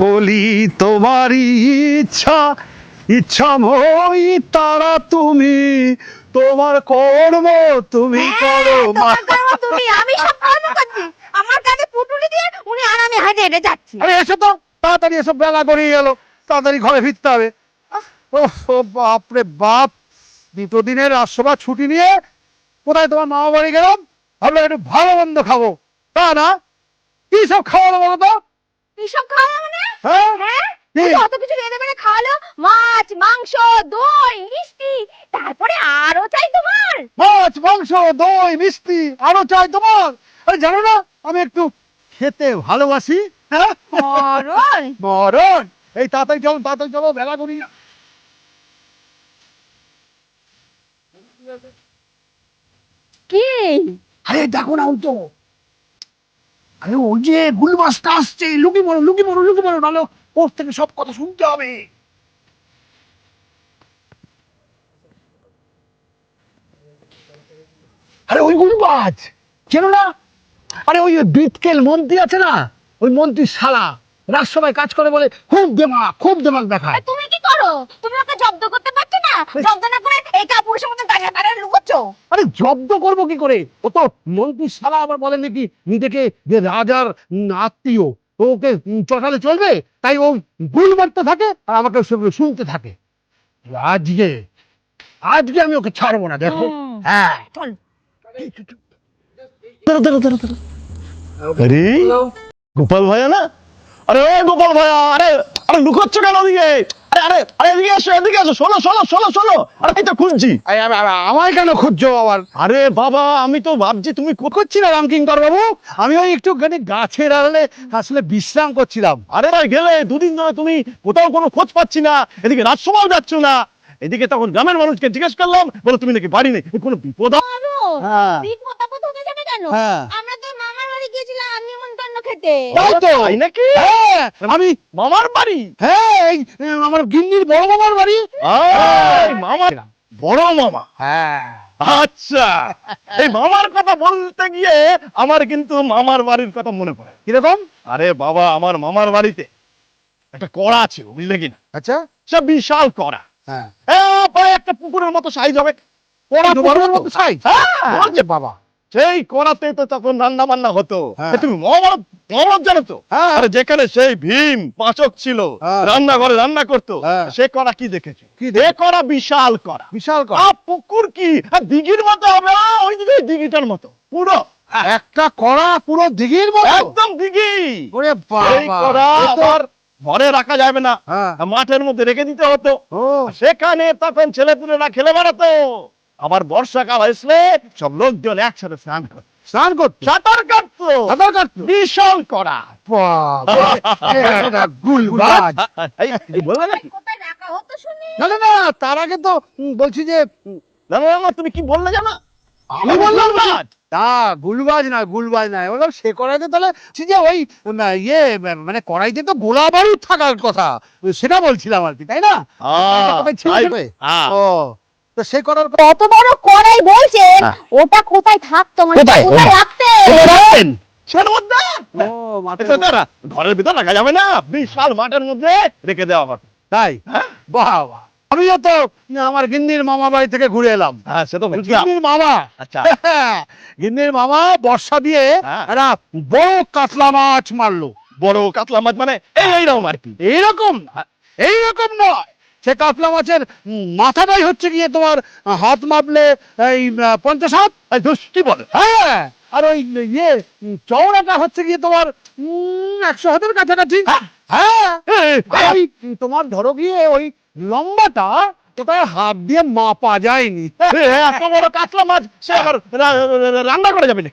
বলি তোমারই ইচ্ছা ইচ্ছাময়ী তারা তুমি, তোমার কর্ম তুমি করো মা। তুমি আমি সব কর্ম করছি, আমার কাছে পুটুলি দিয়ে উনি আরামে হাঁটে হেঁটে যাচ্ছে। আরে এসো তো তাড়াতাড়ি, এসব বেলা গড়িয়ে গেল, তাড়াতাড়ি ঘরে ফিরতে হবে। ওহ ও বাপ রে বাপ, দ্বিতীয় দিনের রাজসভা ছুটি নিয়ে কোথায় তোমার মামা বাড়ি গেলাম, ভাবলাম একটু ভালো মন্দ খাবো, তা না, কি সব খাওয়ালো বলো তো? এইসব খাওয়া মানে? হ্যাঁ হ্যাঁ, কি? ওই অত কিছু রেঁধে বেড়ে খাওয়ালো, মাছ মাংস দই মিষ্টি, তারপরে আরো চাই তোমার। মাছ মাংস দই মিষ্টি আরো চাই তোমার? আরে জানো না আমি একটু খেতে ভালোবাসি। হ্যাঁ মরণ। মরণ। এই তাড়াতাড়ি চলো, তাড়াতাড়ি চলো, বেলা করি। কি? আরে দেখো না, ওই তো, আরে ওই যে গুল মাছটা আসছে, লুকি মরো লুকি মরো লুকি মরো, নাহলে ওর থেকে সব কথা শুনতে হবে। আরে ওই গুল মাছ চেনো না? আরে ওই বিটকেল মন্ত্রী আছে না, ওই মন্ত্রীর শালা রাজসভায় কাজ করে বলে খুব দেমাগ দেখায়। তুমি কি করো? তুমি ওকে জব্দ করতে পারছো না? জব্দ না করে এই কাপুরুষের মতো দাঁড়িয়ে দাঁড়িয়ে লুকোচ্ছ। আরে জব্দ করবো কি করে, ও তো মন্ত্রীর শালা, আবার বলেন নাকি নিজেকে যে রাজার আত্মীয়, তো ওকে চটালে চলবে, তাই ও গুল মারতে থাকে আর আমাকে সেগুলো শুনতে থাকে। আজকে আজকে আমি ওকে ছাড়বো না, দেখো। হ্যাঁ চল। দাঁড়া দাঁড়া দাঁড়া দাঁড়া। আরে গোপাল ভাইয়া না? আরে ও গোপাল ভাইয়া, আরে আরে লুকোচ্ছ কেন ওদিকে? আরে আরে আরে এদিকে এসো, এদিকে এসো, শোনো শোনো শোনো শোনো, আরে এই তো খুঁজছি। আমায় কেন খুঁজছো আবার? আরে বাবা, আমি তো ভাবছি তুমি করছি না রামকিঙ্কর বাবু, আমি ওই একটুখানি গাছের আড়ালে আসলে বিশ্রাম করছিলাম। আরে ভাই গেলে দুদিন ধরে তুমি কোথাও কোনো খোঁজ পাচ্ছি না, এদিকে রাজসভাও যাচ্ছ না, এদিকে তখন গ্রামের মানুষকে জিজ্ঞেস করলাম, বলো তুমি নাকি বাড়ি নেই, কোনো বিপদ হ্যাঁ বিপদ আপদ হতে যাবে কেন? হ্যাঁ। আমরা তো মামার বাড়ি গিয়েছিলাম নিমন্ত্রণ খেতে। তাই তো। তাই নাকি? হ্যাঁ আমি, মামার বাড়ি? হ্যাঁ এই আমার গিন্নির বড় মামার বাড়ি। এই মামা, বড় মামা? হ্যাঁ আচ্ছা, এই মামার কথা বলতে গিয়ে আমার কিন্তু মামার বাড়ির কথা মনে পড়ে। কিরকম? আরে বাবা, আমার মামার বাড়িতে একটা কড়া ছিল, বুঝলে কিনা? আচ্ছা সে বিশাল কড়া, হ্যাঁ, প্রায় একটা পুকুরের মতো সাইজ হবে। কড়া পুকুরের মতো সাইজ। বলছে বাবা, সেই কড়াতে তো তখন রান্না বান্না হতো। হ্যাঁ। তুমি মহাভারত মহাভারত জানো তো? হ্যাঁ। আরে যেখানে সেই ভীম পাচক ছিল, হ্যাঁ। রান্নাঘরে রান্না করতো, হ্যাঁ। সে কড়া কি দেখেছো? কি এ কড়া বিশাল কড়া, বিশাল কর। পুকুর কি দিঘির মতো হবে, ওই দিকে দিঘিটার মতো পুরো একটা কড়া পুরো দিঘির মতো? একদম দিঘি। ওরে এই বাবা, কড়া এ তো- আমার ঘরে রাখা যাবে না, হ্যাঁ। মাঠের মধ্যে রেখে দিতে হতো। ও সেখানে তখন ছেলেপুলেরা খেলে বেড়াতো। আবার বর্ষাকাল আসলে সব লোকজন একসাথে স্নান করতো, স্নান করতো, সাঁতার কাটতো। সাঁতার কাটতো। বিশাল কড়া। বাবা, একটা গুলবাজ। এই বলবে না? কোথায় রাখা হতো শুনি? না না না, তার আগে তো বলছি যে না, না, না, তুমি কি বললে জানো? আমি বললাম না, গুলবাজ। না গুলবাজ না, গুলবাজ না, বললাম সে কড়াইতে তাহলে যে ওই ইয়ে মানে কড়াইতে তো গোলা বারুদ থাকার কথা, সেটা বলছিলাম আর কি, তাই না? কোথায় ছিল তাই- সেটা? হ্যাঁ। ও, তো সে করার কত বড় কড়াই বলছেন, হ্যাঁ। ওটা কোথায় থাকতো মানে কোথায়? কোথায় ওটা- রাখতেন? রাখতেন সেটার মধ্যে। ও মাথায় এটা না, ঘরের ভিতর রাখা যাবে না, বিশাল মাঠের মধ্যে রেখে দেওয়া হবে। তাই? হ্যাঁ। বাবা, আমিও তো আমার গিন্নির মামা বাড়ি থেকে ঘুরে এলাম। হ্যাঁ, সে তো বুঝলাম। গিন্নির মামা, আচ্ছা। গিন্নির মামা বর্ষা দিয়ে হ্যাঁ। একটা বড় কাতলা মাছ মারলো। বড় কাতলা মাছ মানে এইরকম আর কি? এইরকম এইরকম নয়, সে কাতলা মাছের মাথাটাই হচ্ছে গিয়ে তোমার হাত মাপলে এই 50 হাত। এই ধুস, কি বলে? হ্যাঁ, আর ওই ইয়ে চওড়াটা হচ্ছে গিয়ে তোমার 100 হাতের কাছাকাছি। হ্যাঁ, আর ওই তোমার ধরো গিয়ে ওই লম্বাটা কোথায় হাত দিয়ে মাপা যায়নি। এত বড় কাতলা মাছ সে আবার রান্না করে যাবে না?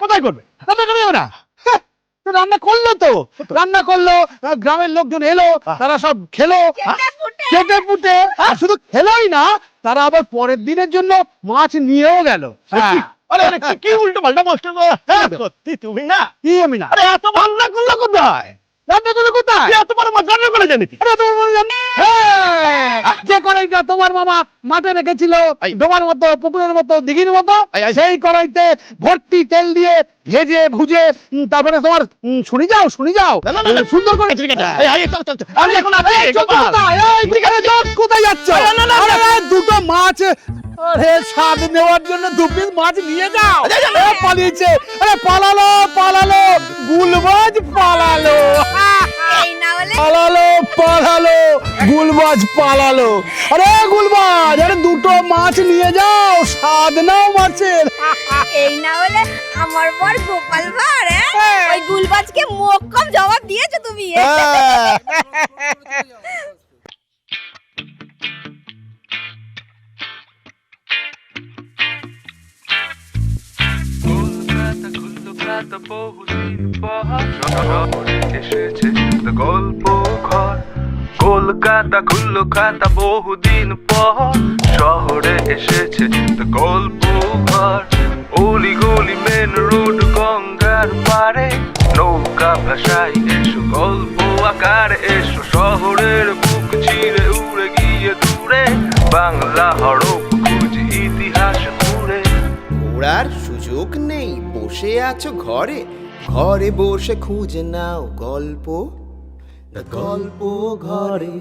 কোথায় করবে? রান্না করে যাবে না? হ্যাঁ, তো রান্না করলো তো, রান্না করলো, গ্রামের লোকজন এলো, তারা সব খেলো কেটে পুটে, আর শুধু খেলোই না, তারা আবার পরের দিনের জন্য মাছ নিয়েও গেল। হ্যাঁ, আরে আরে, কি উল্টো পাল্টা মাস্টার, সত্যি তুমি না? কি আমি না? আরে এত রান্না করলো কোথায়? রান্না করে কোথায়? তোমার মাছ রান্না করে জানি আরে তোমার মামা যে কড়াইটা তোমার মামা মাঠে রেখেছিল ডোবার মতো, পুকুরের মতো, দিঘির মতো, সেই কড়াইতে ভর্তি তেল দিয়ে ভেজে ভুজে তারপরে তোমার শুনি যাও সুন্দর করে আমি এখন কোথায় যাচ্ছ? আরে দুটো মাছ, আরে স্বাদ নেওয়ার জন্য দু পিস মাছ নিয়ে যাও। এ পালিয়েছে, আরে পালালো গুলবাজ পালালো। এই না হলে পালালো গুলবাজ পালালো। আরে গুলবাজ, আরে দুটো মাছ নিয়ে যাও, স্বাদ নাও মাছের। এই না হলে আমার বর গোপাল ভাঁড়, ওই গুলবাজকে মোক্ষম জবাব দিয়েছো তুমি। কলকাতা কলকাতা বহুদিন পর শহরে এসেছে The গল্প ঘর। কলকাতা কলকাতা বহুদিন পর শহরে এসেছে The গল্প ঘর। অলি গলি মেন রোড গঙ্গার পারে নৌকা ভাষায় এসো, গল্প আকারে এসো, শহরের বুক চিরে উড়ে গিয়ে দূরে বাংলা হরফ খুঁজে ইতিহাস ঘুরে। ঘোরার সুযোগ নেই, বসে আছো ঘরে, ঘরে বসে খুঁজে নাও গল্প, গল্প ঘরে।